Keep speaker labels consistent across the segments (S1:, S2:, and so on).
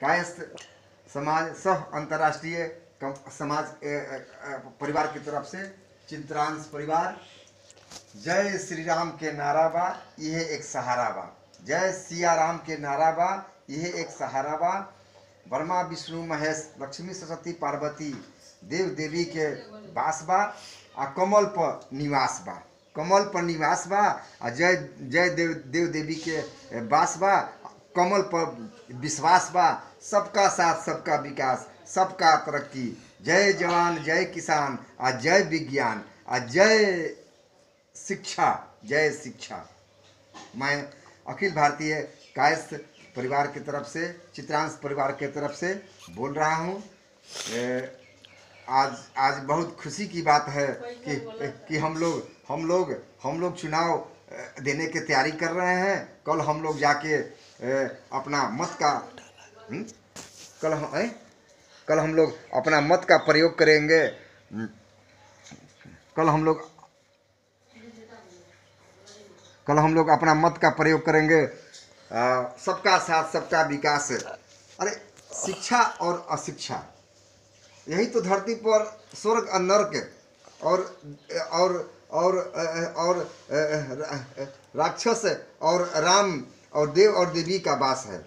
S1: कायस्थ समाज सह अंतर्राष्ट्रीय समाज परिवार की तरफ से चित्रांश परिवार जय श्री राम के नारा बा यह एक सहारा बा। जय सिया राम के नारा बा यह एक सहारा बा। ब्रह्मा विष्णु महेश लक्ष्मी सरस्वती पार्वती देव देवी के वास बा आ कमल पर निवास बा। कमल पर निवास बा आ जय जय देव देवी के वास बा। कमल पर विश्वास बा। सबका साथ सबका विकास सबका तरक्की। जय जवान जय किसान आ जय विज्ञान आ जय शिक्षा जय शिक्षा। मैं अखिल भारतीय कायस्थ परिवार की तरफ से चित्रांश परिवार के तरफ से बोल रहा हूँ। आज बहुत खुशी की बात है कि हम लोग चुनाव देने की तैयारी कर रहे हैं। कल हम लोग जाके अपना मत का कल हम लोग अपना मत का प्रयोग करेंगे। कल हम लोग अपना मत का प्रयोग करेंगे। सबका साथ सबका विकास। अरे शिक्षा और अशिक्षा यही तो धरती पर स्वर्ग और नरक और राक्षस और राम और देव और देवी का वास है।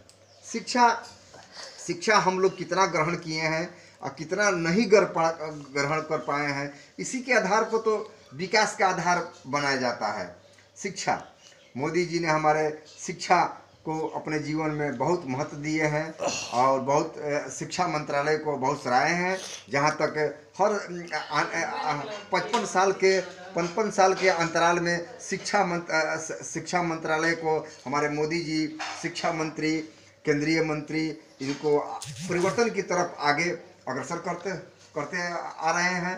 S1: शिक्षा हम लोग कितना ग्रहण किए हैं और कितना नहीं ग्रहण कर पाए हैं, इसी के आधार पर तो विकास का आधार बनाया जाता है शिक्षा। मोदी जी ने हमारे शिक्षा को अपने जीवन में बहुत महत्व दिए हैं और बहुत शिक्षा मंत्रालय को बहुत सराहे हैं। जहाँ तक हर 55 साल के अंतराल में शिक्षा मंत्रालय को हमारे मोदी जी शिक्षा मंत्री केंद्रीय मंत्री इनको परिवर्तन की तरफ आगे अग्रसर करते आ रहे हैं।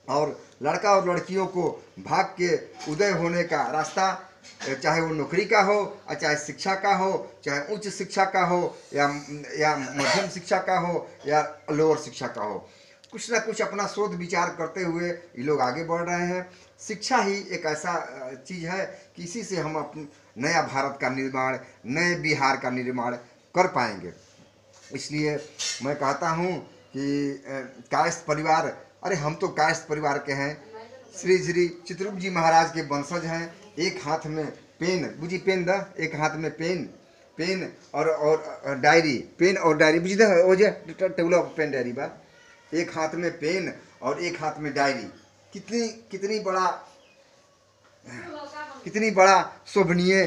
S1: और लड़का और लड़कियों को भाग के उदय होने का रास्ता, चाहे वो नौकरी का हो और चाहे शिक्षा का हो, चाहे उच्च शिक्षा का हो या मध्यम शिक्षा का हो या लोअर शिक्षा का हो, कुछ ना कुछ अपना शोध विचार करते हुए ये लोग आगे बढ़ रहे हैं। शिक्षा ही एक ऐसा चीज़ है कि इसी से हम अपने नया भारत का निर्माण, नए बिहार का निर्माण कर पाएंगे। इसलिए मैं कहता हूँ कि कायस्थ परिवार, अरे हम तो कायस्थ परिवार के हैं। श्री चित्रगुप्त जी महाराज के वंशज हैं। एक हाथ में पेन, बुझी पेन द, एक हाथ में पेन और डायरी, पेन और डायरी बुझी द, वो जे टेबल ऑफ पेन डायरी बा। एक हाथ में पेन और एक हाथ में डायरी, कितनी बड़ा शोभनीय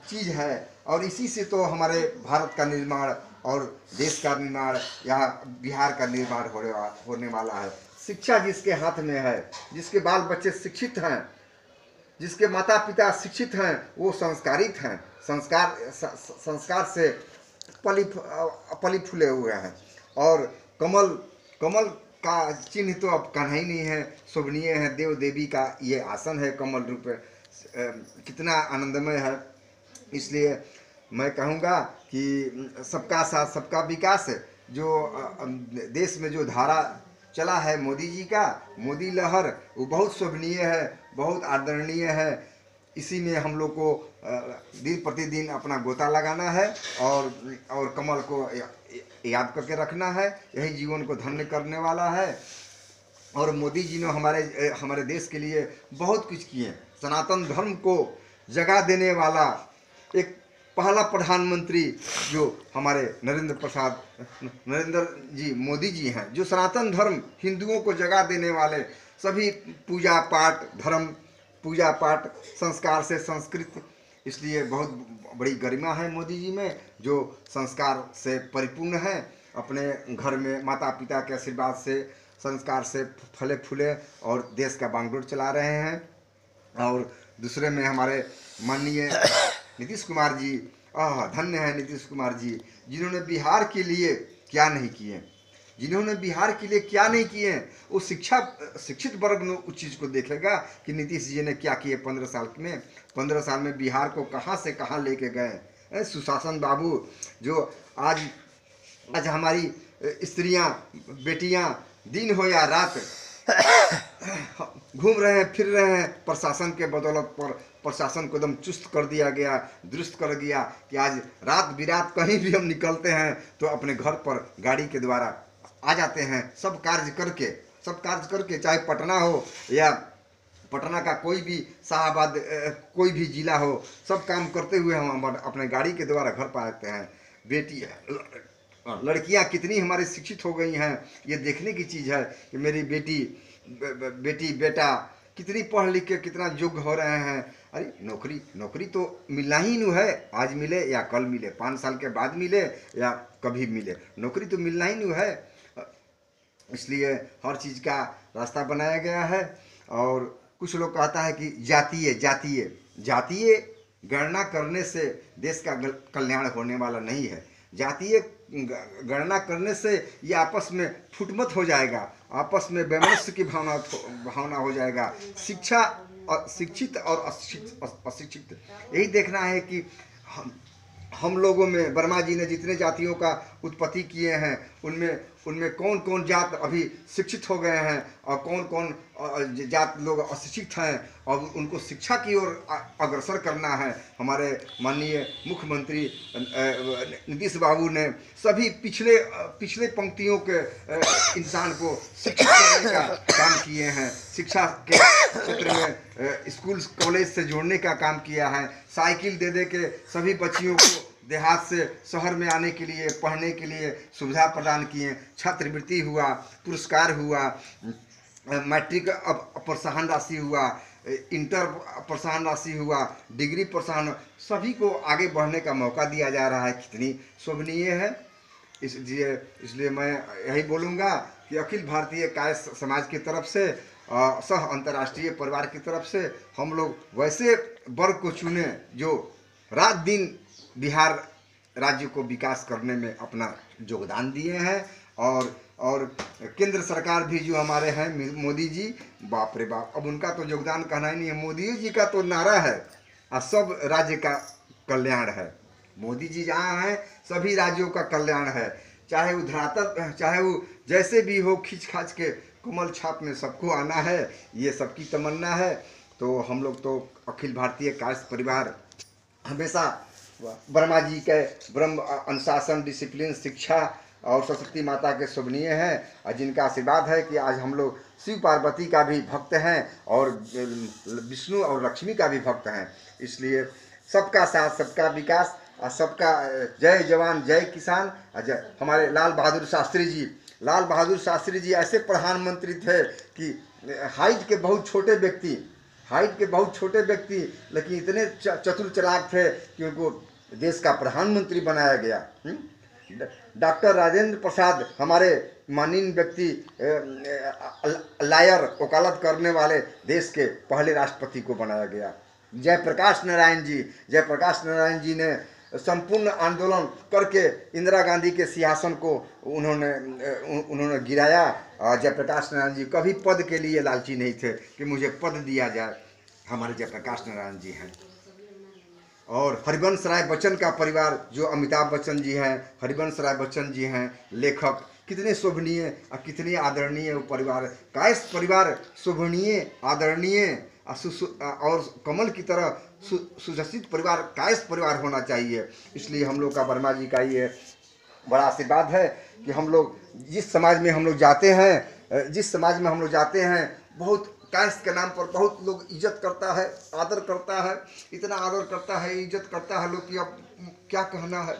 S1: चीज़ है। और इसी से तो हमारे भारत का निर्माण और देश का निर्माण, यहाँ बिहार का निर्माण होने वाला है। शिक्षा जिसके हाथ में है, जिसके बाल बच्चे शिक्षित हैं, जिसके माता पिता शिक्षित हैं, वो संस्कारित हैं, संस्कार से पली फूले हुए हैं। और कमल का चिन्ह तो अब कहीं ही नहीं है, शोभनीय है। देव देवी का ये आसन है कमल रूप, कितना आनंदमय है। इसलिए मैं कहूँगा कि सबका साथ सबका विकास, जो देश में जो धारा चला है मोदी जी का, मोदी लहर, वो बहुत शोभनीय है, बहुत आदरणीय है। इसी में हम लोग को दिन प्रतिदिन अपना गोता लगाना है और कमल को याद करके रखना है। यही जीवन को धन्य करने वाला है। और मोदी जी ने हमारे देश के लिए बहुत कुछ किए। सनातन धर्म को जगा देने वाला एक पहला प्रधानमंत्री जो हमारे नरेंद्र जी मोदी जी हैं, जो सनातन धर्म हिंदुओं को जगा देने वाले, सभी पूजा पाठ संस्कार से संस्कृत। इसलिए बहुत बड़ी गरिमा है मोदी जी में, जो संस्कार से परिपूर्ण है। अपने घर में माता पिता के आशीर्वाद से, संस्कार से फले फूले और देश का बागडोर चला रहे हैं। और दूसरे में हमारे माननीय नीतीश कुमार जी, धन्य है नीतीश कुमार जी, जिन्होंने बिहार के लिए क्या नहीं किए। वो शिक्षित वर्ग ने उस चीज़ को देखेगा कि नीतीश जी ने क्या किए 15 साल में बिहार को कहाँ से कहाँ लेके गए। सुशासन बाबू, जो आज हमारी स्त्रियां बेटियां दिन हो या रात घूम रहे हैं फिर रहे हैं प्रशासन के बदौलत पर प्रशासन को एकदम चुस्त कर दिया गया, दुरुस्त कर दिया कि आज रात बिरात कहीं भी हम निकलते हैं तो अपने घर पर गाड़ी के द्वारा आ जाते हैं, सब कार्य करके, चाहे पटना हो या पटना का कोई भी शाहबाद कोई भी जिला हो, सब काम करते हुए हम अपने गाड़ी के द्वारा घर पर आते हैं। बेटी लड़कियां कितनी हमारी शिक्षित हो गई हैं, ये देखने की चीज़ है कि मेरी बेटी बेटा कितनी पढ़ लिख के कितना योग्य हो रहे हैं। अरे नौकरी तो मिलना ही नहीं है, आज मिले या कल मिले, 5 साल के बाद मिले या कभी मिले, नौकरी तो मिलना ही नहीं है। इसलिए हर चीज़ का रास्ता बनाया गया है। और कुछ लोग कहता है कि जातीय गणना करने से देश का कल्याण होने वाला नहीं है। जातीय गणना करने से ये आपस में फुटमत हो जाएगा, आपस में वैमनस्य की भावना हो जाएगा। शिक्षित और अशिक्षित यही देखना है कि हम लोगों में वर्मा जी ने जितने जातियों का उत्पत्ति किए हैं उनमें कौन कौन जात अभी शिक्षित हो गए हैं और कौन कौन जात लोग अशिक्षित हैं, और उनको शिक्षा की ओर अग्रसर करना है। हमारे माननीय मुख्यमंत्री नीतीश बाबू ने सभी पिछले पंक्तियों के इंसान को शिक्षित करने का काम किए हैं, शिक्षा के क्षेत्र में स्कूल कॉलेज से जोड़ने का काम किया है, साइकिल दे के सभी बच्चियों को देहात से शहर में आने के लिए पढ़ने के लिए सुविधा प्रदान किए, छात्रवृत्ति हुआ, पुरस्कार हुआ, मैट्रिक प्रोत्साहन राशि हुआ, इंटर प्रोत्साहन राशि हुआ, डिग्री प्रोत्साहन, सभी को आगे बढ़ने का मौका दिया जा रहा है। कितनी शोभनीय है। इसलिए मैं यही बोलूँगा कि अखिल भारतीय कायस्थ समाज की तरफ से सह अंतर्राष्ट्रीय परिवार की तरफ से हम लोग वैसे वर्ग को चुने जो रात दिन बिहार राज्य को विकास करने में अपना योगदान दिए हैं। और केंद्र सरकार भी जो हमारे हैं मोदी जी, बाप रे बाप, अब उनका तो योगदान कहना ही नहीं है, मोदी जी का तो नारा है और सब राज्य का कल्याण है। मोदी जी जहाँ हैं सभी राज्यों का कल्याण है, चाहे वो धरातल, चाहे वो जैसे भी हो, खींच खाच के कमल छाप में सबको आना है, ये सबकी तमन्ना है। तो हम लोग तो अखिल भारतीय कायस्थ परिवार हमेशा वर्मा जी के ब्रह्म अनुशासन, डिसिप्लिन, शिक्षा और सरस्वती माता के शोभनीय हैं, और जिनका आशीर्वाद है कि आज हम लोग शिव पार्वती का भी भक्त हैं और विष्णु और लक्ष्मी का भी भक्त हैं। इसलिए सबका साथ, सबका विकास और सबका जय जवान जय किसान। हमारे लाल बहादुर शास्त्री जी ऐसे प्रधानमंत्री थे कि हाइट के बहुत छोटे व्यक्ति लेकिन इतने चतुर चालाक थे कि उनको देश का प्रधानमंत्री बनाया गया। डॉक्टर राजेंद्र प्रसाद हमारे माननीय व्यक्ति, लायर वकालत करने वाले देश के पहले राष्ट्रपति को बनाया गया। जयप्रकाश नारायण जी ने संपूर्ण आंदोलन करके इंदिरा गांधी के सिंहासन को उन्होंने गिराया। जयप्रकाश नारायण जी कभी पद के लिए लालची नहीं थे कि मुझे पद दिया जाए, हमारे जयप्रकाश नारायण जी हैं। और हरिवंश राय बच्चन का परिवार जो अमिताभ बच्चन जी हैं, हरिवंश राय बच्चन जी हैं लेखक, कितने शोभनीय और कितने आदरणीय वो परिवार, कायस्थ परिवार शोभनीय, आदरणीय और कमल की तरह सुजसित परिवार कायस्थ परिवार होना चाहिए। इसलिए हम लोग का वर्मा जी का ये बड़ा आशीर्वाद है कि हम लोग जिस समाज में हम लोग जाते हैं बहुत कायस्थ के नाम पर बहुत लोग इज्जत करता है, आदर करता है, इतना आदर करता है, इज्जत करता है लोग कि अब क्या कहना है।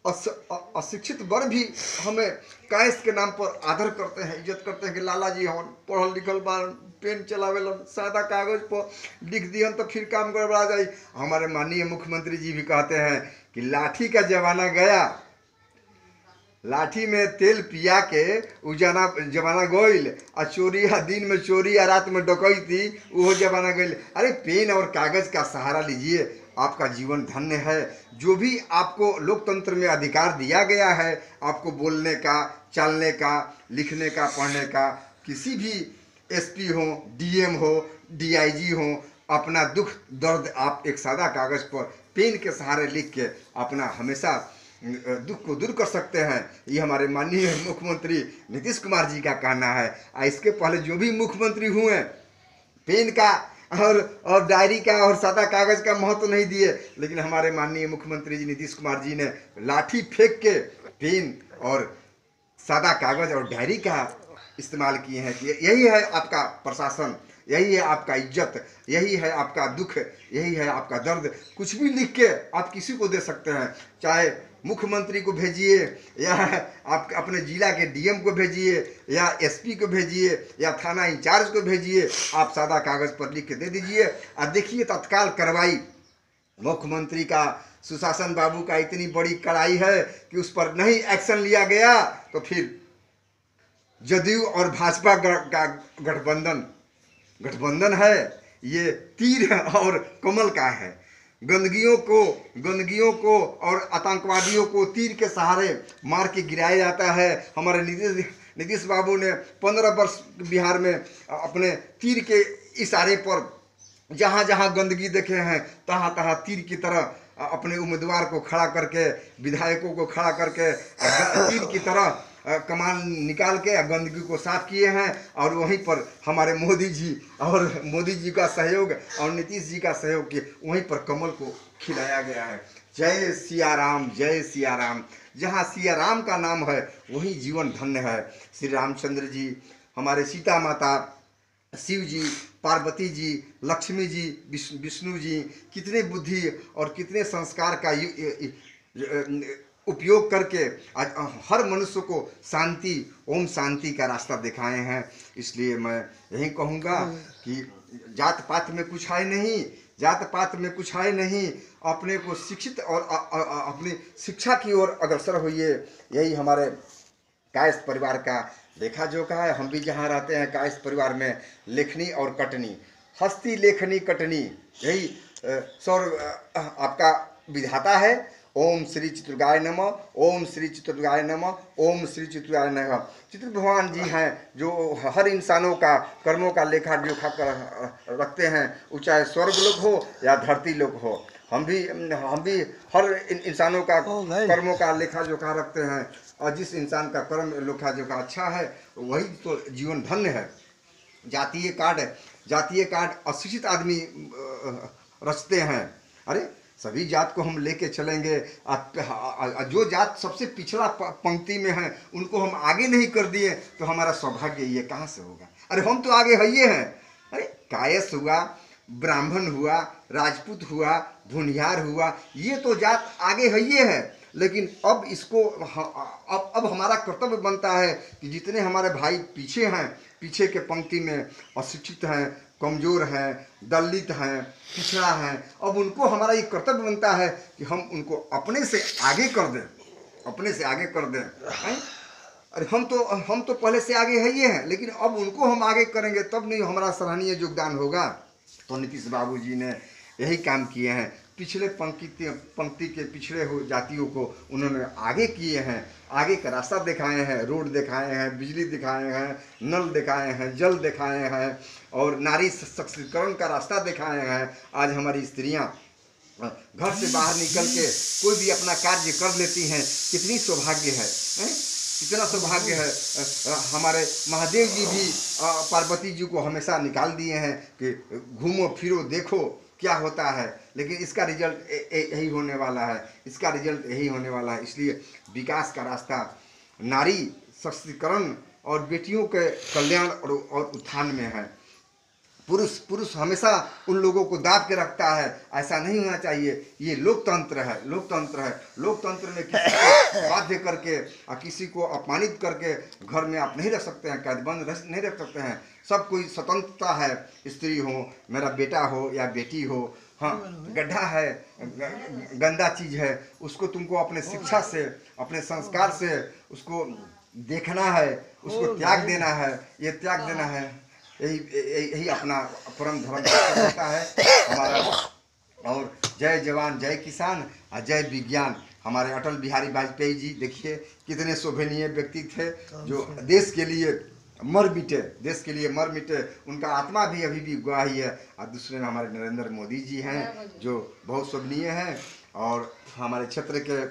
S1: अशिक्षित वर्ग भी हमें कायस्थ के नाम पर आदर करते हैं, इज्जत करते हैं कि लाला जी हम पढ़ल लिखल बार, पेन चलावेलन, सादा कागज पर लिख दियन तो फिर काम गड़बड़ा जाए। हमारे माननीय मुख्यमंत्री जी भी कहते हैं कि लाठी का जमाना गया, लाठी में तेल पिया के जमाना गईल, आ चोरी दिन में चोरी या रात में डकैती वो जमाना गईल। अरे पेन और कागज का सहारा लीजिए, आपका जीवन धन्य है। जो भी आपको लोकतंत्र में अधिकार दिया गया है, आपको बोलने का, चलने का, लिखने का, पढ़ने का, किसी भी एसपी हो, डीएम हो, डीआईजी हो, अपना दुख दर्द आप एक सादा कागज पर पेन के सहारे लिख के अपना हमेशा दुख को दूर कर सकते हैं। ये हमारे माननीय मुख्यमंत्री नीतीश कुमार जी का कहना है। इसके पहले जो भी मुख्यमंत्री हुए पेन का और डायरी का और सादा कागज का महत्व नहीं दिए, लेकिन हमारे माननीय मुख्यमंत्री जी नीतीश कुमार जी ने लाठी फेंक के पेन और सादा कागज और डायरी का इस्तेमाल किए हैं। यही है आपका प्रशासन, यही है आपका इज्जत, यही है आपका दुख, यही है आपका दर्द। कुछ भी लिख के आप किसी को दे सकते हैं, चाहे मुख्यमंत्री को भेजिए या आप अपने जिला के डीएम को भेजिए या एसपी को भेजिए या थाना इंचार्ज को भेजिए, आप सादा कागज पर लिख के दे दीजिए और देखिए तत्काल कार्रवाई। मुख्यमंत्री का सुशासन बाबू का इतनी बड़ी कड़ाई है कि उस पर नहीं एक्शन लिया गया तो फिर जदयू और भाजपा का गठबंधन है, ये तीर और कमल का है। गंदगियों को और आतंकवादियों को तीर के सहारे मार के गिराया जाता है। हमारे नीतीश बाबू ने 15 वर्ष बिहार में अपने तीर के इशारे पर जहाँ जहाँ गंदगी देखे हैं तहाँ तहाँ तीर की तरह अपने उम्मीदवार को खड़ा करके, विधायकों को खड़ा करके तीर की तरह कमान निकाल के गंदगी को साफ किए हैं। और वहीं पर हमारे मोदी जी का सहयोग और नीतीश जी का सहयोग के वहीं पर कमल को खिलाया गया है। जय सिया राम, जय सिया राम। जहाँ सिया राम का नाम है वहीं जीवन धन्य है। श्री रामचंद्र जी, हमारे सीता माता, शिव जी, पार्वती जी, लक्ष्मी जी, विष्णु जी कितने बुद्धि और कितने संस्कार का उपयोग करके आज हर मनुष्य को शांति, ओम शांति का रास्ता दिखाए हैं। इसलिए मैं यही कहूँगा कि जात पात में कुछ है नहीं, जात पात में कुछ है नहीं, अपने को शिक्षित और अपनी शिक्षा की ओर अग्रसर होइए। यही हमारे कायस्थ परिवार का लेखा जोखा है। हम भी जहाँ रहते हैं कायस्थ परिवार में लेखनी और कटनी, हस्ती लेखनी कटनी, यही सौर आपका विधाता है। ओम श्री चित्रगाय नमः, ओम श्री चित्रगाय नमः, ओम श्री चित्रगाय नमः। चित्र भगवान जी हैं जो हर इंसानों का कर्मों का लेखा जोखा कर रखते हैं, वो चाहे स्वर्ग लोक हो या धरती लोक हो। हम भी हर इंसानों का कर्मों का लेखा जोखा रखते हैं, और जिस इंसान का कर्म लेखा जोखा अच्छा है वही तो जीवन धन्य है। जातीय कार्ड अशिक्षित आदमी रचते हैं। अरे सभी जात को हम लेके चलेंगे, जो जात सबसे पिछड़ा पंक्ति में है उनको हम आगे नहीं कर दिए तो हमारा सौभाग्य ये कहाँ से होगा। अरे हम तो आगे है ये हैं। अरे कायस्थ हुआ, ब्राह्मण हुआ, राजपूत हुआ, भुनियार हुआ, ये तो जात आगे है ये है। लेकिन अब इसको अब हमारा कर्तव्य बनता है कि जितने हमारे भाई पीछे हैं, पीछे के पंक्ति में अशिक्षित हैं, कमज़ोर हैं, दलित हैं, पिछड़ा हैं, अब उनको हमारा ये कर्तव्य बनता है कि हम उनको अपने से आगे कर दें, अपने से आगे कर दें। अरे हम तो पहले से आगे है ये हैं, लेकिन अब उनको हम आगे करेंगे तब नहीं हमारा सराहनीय योगदान होगा। तो नीतीश बाबू जी ने यही काम किए हैं। पिछले पंक्ति के पिछड़े हो जातियों को उन्होंने आगे किए हैं, आगे का रास्ता दिखाए हैं, रोड दिखाए हैं, बिजली दिखाए हैं, नल दिखाए हैं, जल दिखाए हैं और नारी सशक्तिकरण का रास्ता दिखाए हैं। आज हमारी स्त्रियां घर से बाहर निकल के कोई भी अपना कार्य कर लेती हैं, कितनी सौभाग्य है, कितना सौभाग्य है। हमारे महादेव जी भी पार्वती जी को हमेशा निकाल दिए हैं कि घूमो फिरो देखो क्या होता है, लेकिन इसका रिजल्ट यही होने वाला है, इसका रिजल्ट यही होने वाला है। इसलिए विकास का रास्ता नारी सशक्तिकरण और बेटियों के कल्याण और उत्थान में है। पुरुष हमेशा उन लोगों को दाब के रखता है, ऐसा नहीं होना चाहिए। ये लोकतंत्र है। लोकतंत्र में किसी को बाध्य करके और किसी को अपमानित करके घर में आप नहीं रख सकते हैं, कैदबंद नहीं रख सकते हैं। सब कोई स्वतंत्रता है, स्त्री हो, मेरा बेटा हो या बेटी हो। हाँ, गड्ढा है, गंदा चीज़ है, उसको तुमको अपने शिक्षा से, अपने संस्कार से उसको देखना है, उसको त्याग देना है। ये त्याग देना है, यही अपना परम धर्म होता है हमारा। और जय जवान जय किसान और जय विज्ञान। हमारे अटल बिहारी वाजपेयी जी देखिए कितने शोभनीय व्यक्ति थे जो देश के लिए मर मिटे। उनका आत्मा भी अभी भी गवाही है। और दूसरे में हमारे नरेंद्र मोदी जी हैं जो बहुत शोभनीय हैं। और हमारे क्षेत्र के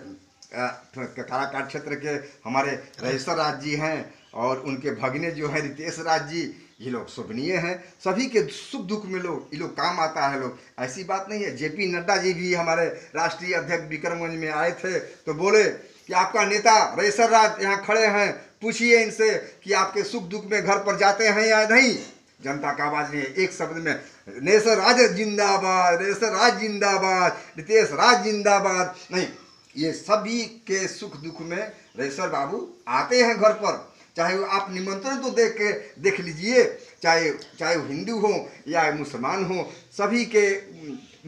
S1: काराकाट क्षेत्र के हमारे राजेश्वर राज जी हैं और उनके भगने जो हैं रितेश राज जी, ये लोग शोभनीय हैं, सभी के सुख दुख में लोग ये लोग काम आता है लोग, ऐसी बात नहीं है। जेपी नड्डा जी भी हमारे राष्ट्रीय अध्यक्ष विक्रमगंज में आए थे तो बोले कि आपका नेता रेसर राज यहाँ खड़े हैं, पूछिए इनसे कि आपके सुख दुख में घर पर जाते हैं या नहीं। जनता का आवाज ने एक शब्द में रेसर राज जिंदाबाद, रेसर राज जिंदाबाद, रितेश राज जिंदाबाद। नहीं, ये सभी के सुख दुख में रेसर बाबू आते हैं घर पर, चाहे वो आप निमंत्रण तो देख लीजिए, चाहे वो हिंदू हो या मुसलमान हो, सभी के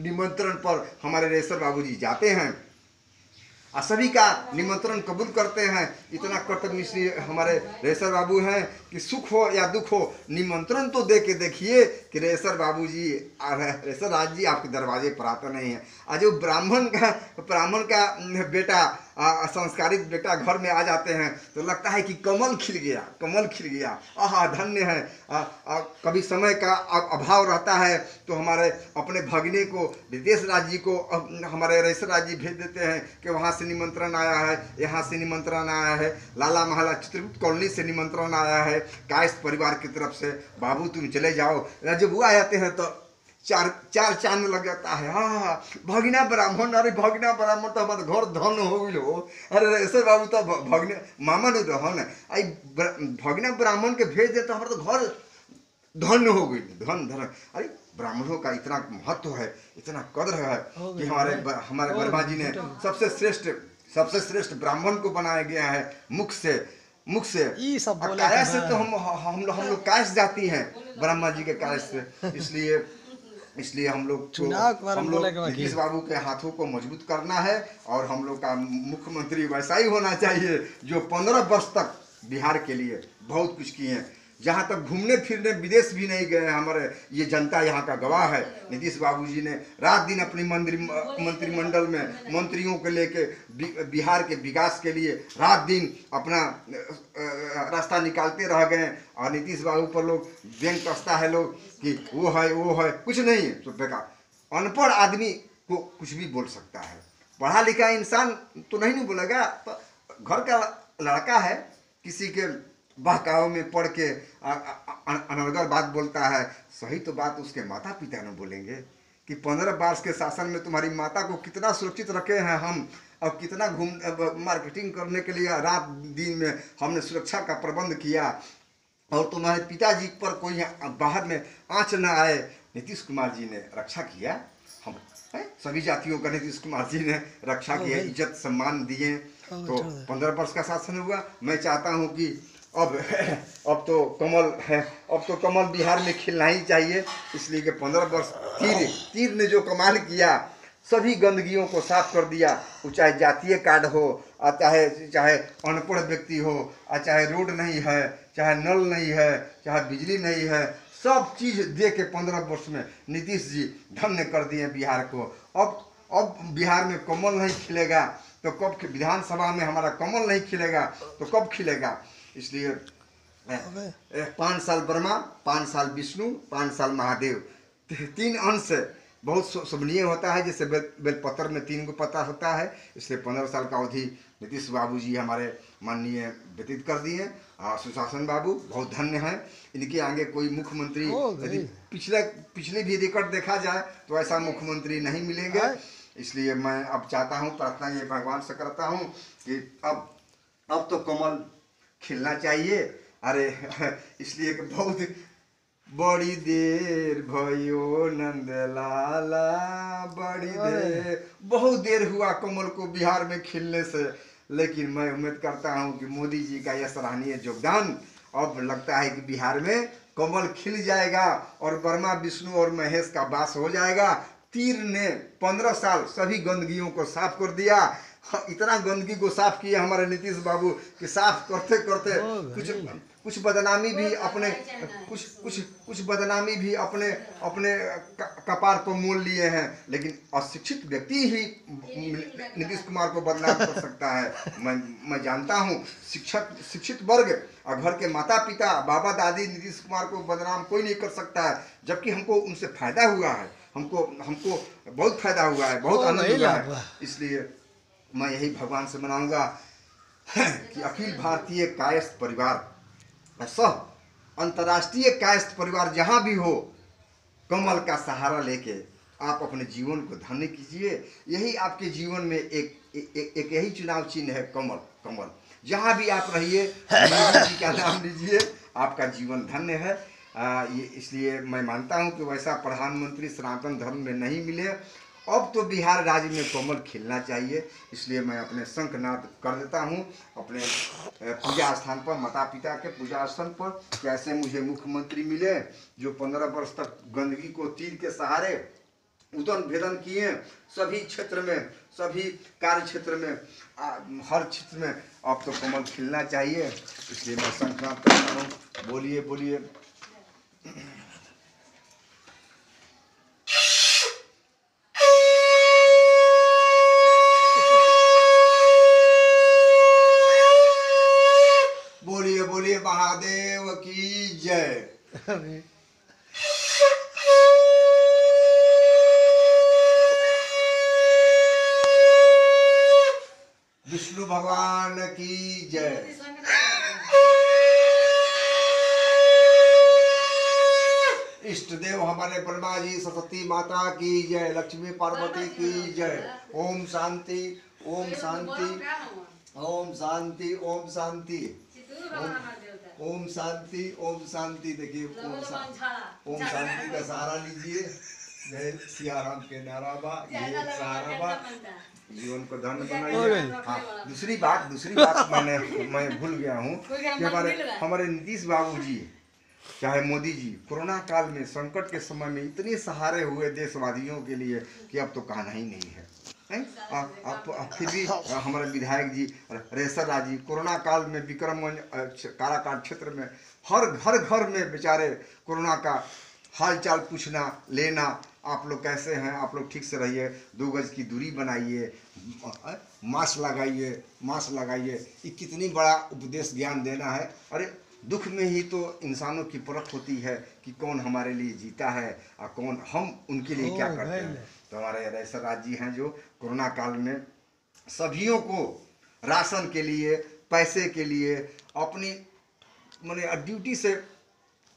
S1: निमंत्रण पर हमारे रेसर बाबू जी जाते हैं और सभी का निमंत्रण कबूल करते हैं। इतना कर्तव्यनिष्ठ हमारे रेसर बाबू हैं कि सुख हो या दुख हो निमंत्रण तो दे के देखिए कि रेसर बाबू जी, रेसर राज जी आपके दरवाजे पर आता नहीं है। आज जो ब्राह्मण का बेटा, संस्कारित बेटा घर में आ जाते हैं तो लगता है कि कमल खिल गया, कमल खिल गया, आहा धन्य है। कभी समय का अभाव रहता है तो हमारे अपने भगने को, रितेश राज जी को हमारे रेसर राज जी भेज देते हैं कि वहाँ से निमंत्रण आया है, यहाँ से निमंत्रण आया है, लाला महला चित्रगुप्त कॉलोनी से निमंत्रण आया है, कायस्थ परिवार की तरफ से, बाबू तुम चले जाओ। जब वो आ जाते हैं तो चार चांद लग जाता है। हाँ, भगना ब्राह्मण, अरे भगना ब्राह्मण तो हमारे घर धन हो गलो, अरे रेसर बाबू तो भगने मामा ने रहन आई भगना ब्राह्मण के भेज दे तो हमारे तो घर धन हो गई, धन धन। अरे ब्राह्मणों का इतना महत्व है, इतना कदर है कि हमारे वर्मा जी ने सबसे श्रेष्ठ ब्राह्मण को बनाया गया है मुख से काया से। तो हम लोग कायस जाती हैं ब्रह्मा जी के कायस से। इसलिए हम लोग नीतीश बाबू के हाथों को मजबूत करना है और हम लोग का मुख्यमंत्री वैसा ही होना चाहिए जो 15 वर्ष तक बिहार के लिए बहुत कुछ किए हैं। जहाँ तक घूमने फिरने विदेश भी नहीं गए, हमारे ये जनता यहाँ का गवाह है। नीतीश बाबू जी ने रात दिन अपनी मंत्रिमंडल में मंत्रियों को लेके बिहार के विकास के लिए रात दिन अपना रास्ता निकालते रह गए। और नीतीश बाबू पर लोग व्यंग कसता है लोग कि वो है, कुछ नहीं है, तो बेकार अनपढ़ आदमी को कुछ भी बोल सकता है, पढ़ा लिखा इंसान तो नहीं बोलेगा। तो घर का लड़का है, किसी के बहकाव में पढ़ के अनर्गल बात बोलता है, सही तो बात उसके माता पिता ने बोलेंगे कि 15 वर्ष के शासन में तुम्हारी माता को कितना सुरक्षित रखे हैं हम, और कितना मार्केटिंग करने के लिए रात दिन में हमने सुरक्षा का प्रबंध किया, और तुम्हारे पिताजी पर कोई बाहर में आँच न आए। नीतीश कुमार जी ने रक्षा किया, हम सभी जातियों का नीतीश कुमार जी ने रक्षा किया, इज्जत सम्मान दिए। तो 15 वर्ष का शासन हुआ। मैं चाहता हूँ कि अब तो कमल है, अब तो कमल बिहार में खिलना ही चाहिए। इसलिए कि 15 वर्ष तीर ने जो कमाल किया, सभी गंदगियों को साफ कर दिया। वो चाहे जातीय कार्ड हो, और चाहे अनपढ़ व्यक्ति हो, और चाहे रोड नहीं है, चाहे नल नहीं है, चाहे बिजली नहीं है, सब चीज़ दे के 15 वर्ष में नीतीश जी धन्य कर दिए बिहार को। अब बिहार में कमल नहीं खिलेगा तो कब, विधानसभा में हमारा कमल नहीं खिलेगा तो कब खिलेगा। इसलिए 5 साल ब्रह्मा, 5 साल विष्णु, 5 साल महादेव, 3 अंश बहुत शोभनीय होता है। जैसे बेलपत्र में 3 गो पत्ता होता है, इसलिए 15 साल का अवधि नीतीश बाबू जी हमारे माननीय व्यतीत कर दिए। सुशासन बाबू बहुत धन्य हैं, इनके आगे कोई मुख्यमंत्री, यदि पिछले भी रिकॉर्ड देखा जाए तो ऐसा मुख्यमंत्री नहीं मिलेंगे। इसलिए मैं अब चाहता हूँ, प्रार्थना ये भगवान से करता हूँ कि अब तो कमल खिलना चाहिए। अरे इसलिए कि बहुत बड़ी देर भयो नंदलाला, बड़ी देर, बहुत देर हुआ कमल को बिहार में खिलने से। लेकिन मैं उम्मीद करता हूं कि मोदी जी का यह सराहनीय योगदान, अब लगता है कि बिहार में कमल खिल जाएगा और ब्रह्मा विष्णु और महेश का वास हो जाएगा। तीर ने 15 साल सभी गंदगियों को साफ कर दिया। इतना गंदगी को साफ किया हमारे नीतीश बाबू कि साफ करते करते कुछ बदनामी भी अपने कुछ बदनामी भी अपने कपार पर मोल लिए हैं। लेकिन अशिक्षित व्यक्ति ही नीतीश कुमार को बदनाम कर सकता है। मैं जानता हूं शिक्षित वर्ग और घर के माता पिता बाबा दादी नीतीश कुमार को बदनाम कोई नहीं कर सकता है, जबकि हमको उनसे फायदा हुआ है, हमको बहुत फायदा हुआ है, बहुत आनंद हुआ है। इसलिए मैं यही भगवान से मनाऊंगा कि अखिल भारतीय कायस्थ परिवार सह अंतर्राष्ट्रीय कायस्थ परिवार जहाँ भी हो, कमल का सहारा लेके आप अपने जीवन को धन्य कीजिए। यही आपके जीवन में एक यही चुनाव चिन्ह है, कमल। कमल जहाँ भी आप रहिए, मोदी जी का नाम लीजिए, आपका जीवन धन्य है। ये इसलिए मैं मानता हूँ कि वैसा प्रधानमंत्री सनातन धर्म में नहीं मिले। अब तो बिहार राज्य में कमल खिलना चाहिए। इसलिए मैं अपने शंखनाद कर देता हूँ अपने पूजा स्थान पर, माता पिता के पूजा स्थान पर। कैसे मुझे मुख्यमंत्री मिले जो 15 वर्ष तक गंदगी को तीर के सहारे उदन भेदन किए, सभी क्षेत्र में, सभी कार्य क्षेत्र में, हर क्षेत्र में अब तो कमल खिलना चाहिए। इसलिए मैं शंखनाद करता हूँ। बोलिए बोलिए। बोलिए बोलिए महादेव की जय। विष्णु भगवान की जय। इष्ट देव हमारे ब्रह्मा जी सरस्वती माता की जय, लक्ष्मी पार्वती की जय। ओम शांति, ओम शांति, ओम शांति, ओम शांति, ओम शांति, ओम शांति। देखिए ओम शांति का सहारा लीजिए। जय सियाराम के नारा बा, ये सहारा बा, जीवन को धन्य बनाइए। हाँ, दूसरी बात मैं भूल गया हूँ कि हमारे नीतीश बाबू जी, चाहे मोदी जी, कोरोना काल में, संकट के समय में इतने सहारे हुए देशवासियों के लिए कि अब तो कहना ही नहीं है। आप फिर भी हमारे विधायक जी रेसर राज जी कोरोना काल में विक्रमगंज काराकाट क्षेत्र में हर घर में बेचारे कोरोना का हाल चाल पूछना लेना, आप लोग कैसे हैं, आप लोग ठीक से रहिए, 2 गज की दूरी बनाइए, मास्क लगाइए, मास्क लगाइए। ये कितनी बड़ा उपदेश ज्ञान देना है। अरे दुख में ही तो इंसानों की परख होती है कि कौन हमारे लिए जीता है और कौन हम उनके लिए क्या करते हैं। तो हमारे रेसर राज जी हैं जो कोरोना काल में सभियों को राशन के लिए, पैसे के लिए अपनी माने ड्यूटी से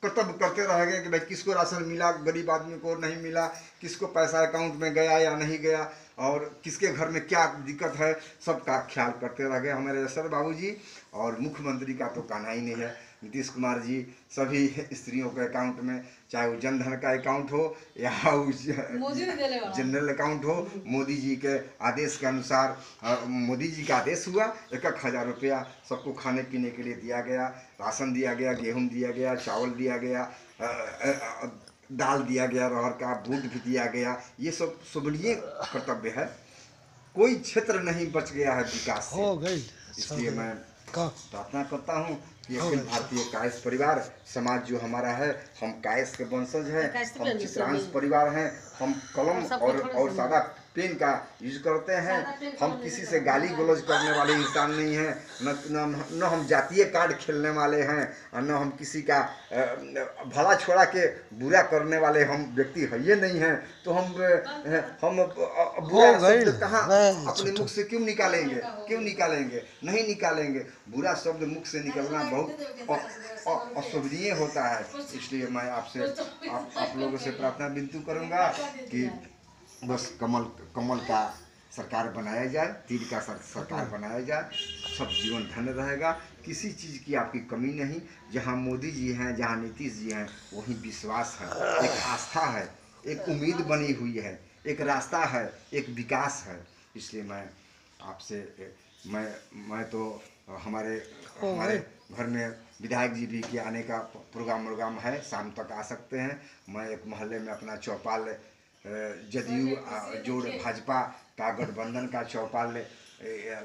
S1: कर्तव्य करते रह गए कि भाई किसको राशन मिला, गरीब आदमी को नहीं मिला, किसको पैसा अकाउंट में गया या नहीं गया, और किसके घर में क्या दिक्कत है, सबका ख्याल करते रह गए हमारे रेसर बाबू जी। और मुख्यमंत्री का तो कहना ही नहीं है, नीतीश कुमार जी सभी स्त्रियों के अकाउंट में, चाहे वो जनधन का अकाउंट हो या जनरल अकाउंट हो, मोदी जी के आदेश के अनुसार, मोदी जी का आदेश हुआ 1,000 रुपया सबको खाने पीने के लिए दिया गया, राशन दिया गया, गेहूं दिया गया, चावल दिया गया, दाल दिया गया, अरहर का दूध भी दिया गया। ये सब शोभनीय कर्तव्य है। कोई क्षेत्र नहीं बच गया है विकास से। इसलिए मैं प्रार्थना करता हूँ कि अखिल भारतीय कायस्थ परिवार समाज जो हमारा है, हम कायस्थ के वंशज हैं, हम चित्रांश परिवार हैं, हम कलम और सादा पेन का यूज करते हैं। हम किसी से गाली गलौज करने वाले इंसान नहीं हैं, न हम जातीय कार्ड खेलने वाले हैं, और न हम किसी का भला छोड़ा के बुरा करने वाले हम व्यक्ति है ये नहीं हैं। तो हम बुरा शब्द कहाँ अपने मुख से क्यों निकालेंगे? नहीं निकालेंगे। बुरा शब्द मुख से निकलना बहुत अशोभनीय होता है। इसलिए मैं आपसे आप लोगों से प्रार्थना विनती करूँगा कि बस कमल का सरकार बनाया जाए, तीर का सरकार बनाया जाए, सब जीवन धन्य रहेगा। किसी चीज़ की आपकी कमी नहीं। जहाँ मोदी जी हैं, जहाँ नीतीश जी हैं, वहीं विश्वास है, एक आस्था है, एक उम्मीद बनी हुई है, एक रास्ता है, एक विकास है। इसलिए मैं आपसे मैं तो हमारे घर में विधायक जी भी के आने का प्रोग्राम है, शाम तक आ सकते हैं। मैं एक मोहल्ले में अपना चौपाल जदयू जोड़ भाजपा का गठबंधन का चौपाल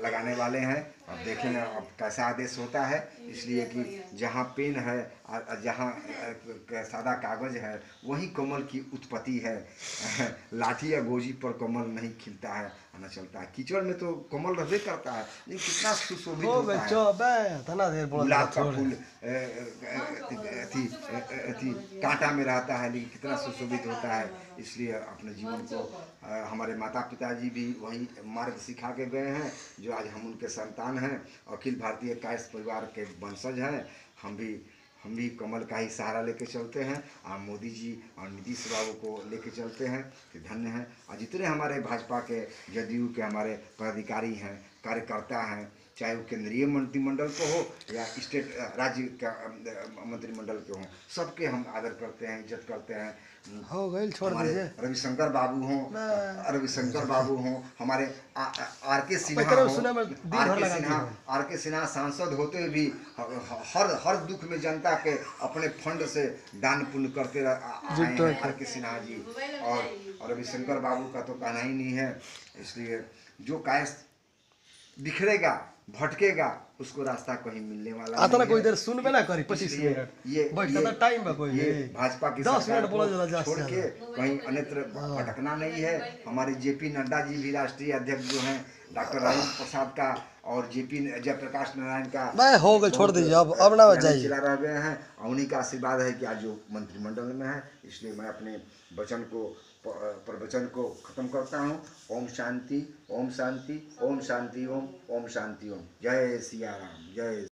S1: लगाने वाले हैं। अब देखें अब कैसा आदेश होता है। इसलिए कि जहाँ पेन है, जहाँ सादा कागज़ है, वहीं कमल की उत्पत्ति है। लाठी या गोजी पर कमल नहीं खिलता है, न चलता है। कीचड़ में तो कमल रहबे करता है, लेकिन कितना सुशोभित होता है। गुलाब का फूल कांटा में रहता है, लेकिन कितना सुशोभित होता है। इसलिए अपने जीवन को हमारे माता पिताजी भी वही मार्ग सिखा के गए हैं, जो आज हम उनके संतान हैं। अखिल भारतीय कायस्थ परिवार के वंशज हैं। हम भी कमल का ही सहारा लेके चलते हैं। आप मोदी जी और नीतीश बाबू को लेके चलते हैं तो धन्य हैं। और जितने हमारे भाजपा के, जदयू के हमारे पदाधिकारी हैं, कार्यकर्ता हैं, चाहे वो केंद्रीय मंत्रिमंडल को हो या स्टेट राज्य का मंत्रिमंडल के हों, सबके हम आदर करते हैं, इज्जत करते हैं।
S2: हो गई, छोड़
S1: हमारे
S2: दीजिए।
S1: रविशंकर बाबू हों, रविशंकर बाबू हों, हमारे आर के सिन्हा
S2: पैकरे
S1: हों,
S2: सुने में दिन भर लगा दिए हैं।
S1: आर के सिन्हा सांसद होते हुए भी हर दुख में जनता के अपने फंड से दान पुण्य करते आए हैं आर के सिन्हा जी। और रविशंकर बाबू का तो कहना ही नहीं है। इसलिए जो कायस बिखरेगा, भटकेगा, उसको रास्ता कहीं मिलने वाला
S2: आता ना
S1: नहीं
S2: कोई
S1: है।
S2: देर सुनबे ना करी 25
S1: इसलिए
S2: मिनट
S1: ये
S2: बैठता था टाइम बा कोई
S1: ये भाजपा की
S2: 10
S1: सरकार
S2: मिनट बोला
S1: को
S2: जरा
S1: छोड़ के कहीं अन्यत्र भटकना नहीं है। हमारे जेपी नड्डा जी भी राष्ट्रीय अध्यक्ष जो हैं, डॉक्टर राजेंद्र प्रसाद का और जेपी जयप्रकाश नारायण का
S2: मैं हो गए, छोड़ दीजिए। अब ना जाइए।
S1: चिला रह गए हैं और उन्हीं का आशीर्वाद है कि आज जो मंत्रिमंडल में है। इसलिए मैं अपने प्रवचन को खत्म करता हूँ। ओम शांति, ओम शांति, ओम शांति, ओम, ओम शांति, ओम। जय सिया राम, जय।